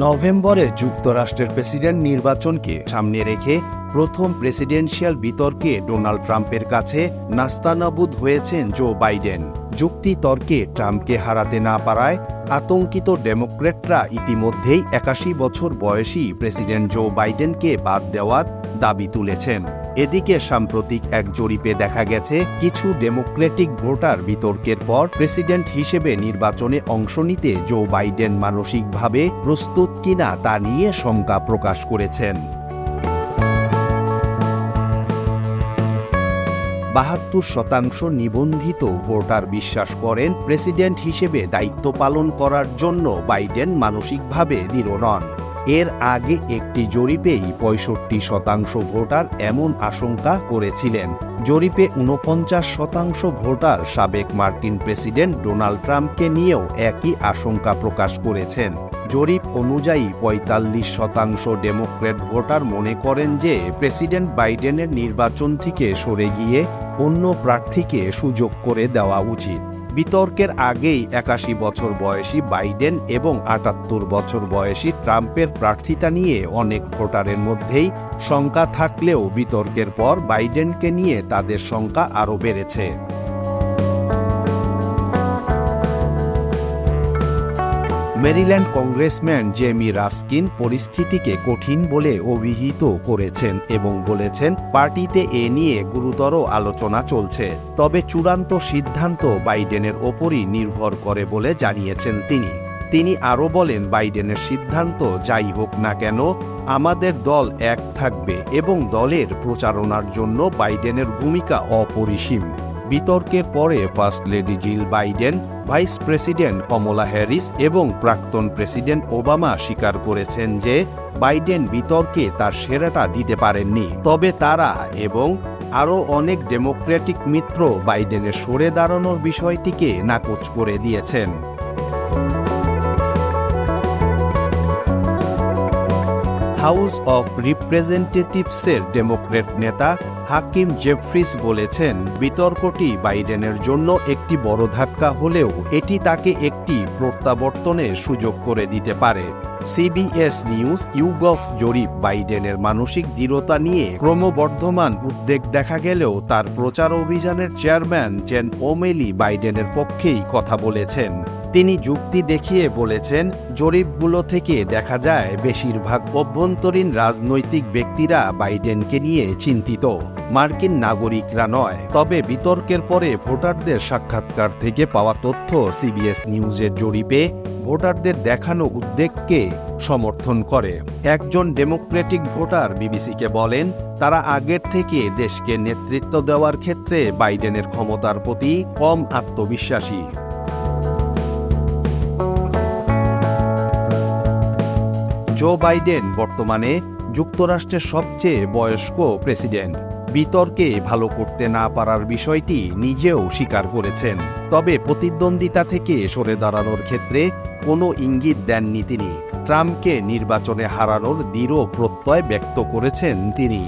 নভেম্বরে যুক্তরাষ্ট্রের প্রেসিডেন্ট নির্বাচনকে সামনে রেখে প্রথম প্রেসিডেন্সিয়াল বিতর্কে ডোনাল্ড ট্রাম্পের কাছে নাস্তানাবুদ হয়েছেন জো বাইডেন। যুক্তিতর্কে ট্রাম্পকে হারাতে না পারায় আতঙ্কিত ডেমোক্র্যাটরা ইতিমধ্যেই ৮১ বছর বয়সী প্রেসিডেন্ট জো বাইডেনকে বাদ দেওয়ার দাবি তুলেছেন। এদিকে সাম্প্রতিক এক জরিপে দেখা গেছে কিছু ডেমোক্রেটিক ভোটার বিতর্কের পর প্রেসিডেন্ট হিসেবে নির্বাচনে অংশ নিতে জো বাইডেন মানসিকভাবে প্রস্তুত কিনা তা নিয়ে শঙ্কা প্রকাশ করেছেন। ৭২% নিবন্ধিত ভোটার বিশ্বাস করেন প্রেসিডেন্ট হিসেবে দায়িত্ব পালন করার জন্য বাইডেন মানসিকভাবে দৃঢ় নন। এর আগে একটি জরিপেই ৬৫% ভোটার এমন আশঙ্কা করেছিলেন। জরিপে ৪৯% ভোটার সাবেক মার্কিন প্রেসিডেন্ট ডোনাল্ড ট্রাম্পকে নিয়েও একই আশঙ্কা প্রকাশ করেছেন। জরিপ অনুযায়ী ৪৫% ডেমোক্র্যাট ভোটার মনে করেন যে প্রেসিডেন্ট বাইডেনের নির্বাচন থেকে সরে গিয়ে অন্য প্রার্থীকে সুযোগ করে দেওয়া উচিত। বিতর্কের আগেই ৮১ বছর বয়সী বাইডেন এবং ৭৮ বছর বয়সী ট্রাম্পের প্রার্থিতা নিয়ে অনেক ভোটারের মধ্যেই শঙ্কা থাকলেও বিতর্কের পর বাইডেনকে নিয়ে তাদের শঙ্কা আরও বেড়েছে। মেরিল্যান্ড কংগ্রেসম্যান জেমি রাস্কিন পরিস্থিতিকে কঠিন বলে অভিহিত করেছেন এবং বলেছেন পার্টিতে এ নিয়ে গুরুতর আলোচনা চলছে, তবে চূড়ান্ত সিদ্ধান্ত বাইডেনের ওপরই নির্ভর করে বলে জানিয়েছেন তিনি আরও বলেন, বাইডেনের সিদ্ধান্ত যাই হোক না কেন আমাদের দল এক থাকবে এবং দলের প্রচারণার জন্য বাইডেনের ভূমিকা অপরিসীম। বিতর্কের পরে first lady Jill Biden, vice president Kamala Harris এবং প্রাক্তন প্রেসিডেন্ট ওবামা স্বীকার করেছেন যে বাইডেন বিতর্কে তার সেরাটা দিতে পারেননি, তবে তারা এবং আরও অনেক ডেমোক্রেটিক মিত্র বাইডেনের সরে দাঁড়ানোর বিষয়টিকে নাকচ করে দিয়েছেন। হাউস অব রিপ্রেজেন্টেটিভসের ডেমোক্র্যাট নেতা হাকিম জেফ্রিস বলেছেন, বিতর্কটি বাইডেনের জন্য একটি বড় ধাক্কা হলেও এটি তাকে একটি প্রত্যাবর্তনের সুযোগ করে দিতে পারে। সিবিএস নিউজ ইউগভ জরিপ বাইডেনের মানসিক দৃঢ়তা নিয়ে ক্রমবর্ধমান উদ্বেগ দেখা গেলেও তার প্রচার অভিযানের চেয়ারম্যান জেন ওমেলি বাইডেনের পক্ষেই কথা বলেছেন। তিনি যুক্তি দেখিয়ে বলেছেন, জরিপগুলো থেকে দেখা যায় বেশিরভাগ অভ্যন্তরীণ রাজনৈতিক ব্যক্তিরা বাইডেনকে নিয়ে চিন্তিত, মার্কিন নাগরিকরা নয়। তবে বিতর্কের পরে ভোটারদের সাক্ষাৎকার থেকে পাওয়া তথ্য সিবিএস নিউজের জরিপে ভোটারদের দেখানো উদ্বেগকে সমর্থন করে। একজন ডেমোক্রেটিক ভোটার বিবিসিকে বলেন, তারা আগের থেকে দেশকে নেতৃত্ব দেওয়ার ক্ষেত্রে বাইডেনের ক্ষমতার প্রতি কম আত্মবিশ্বাসী। জো বাইডেন বর্তমানে যুক্তরাষ্ট্রের সবচেয়ে বয়স্ক প্রেসিডেন্ট। বিতর্কে ভালো করতে না পারার বিষয়টি নিজেও স্বীকার করেছেন, তবে প্রতিদ্বন্দ্বিতা থেকে সরে দাঁড়ানোর ক্ষেত্রে কোনো ইঙ্গিত দেননি তিনি। ট্রাম্পকে নির্বাচনে হারানোর দৃঢ় প্রত্যয় ব্যক্ত করেছেন তিনি।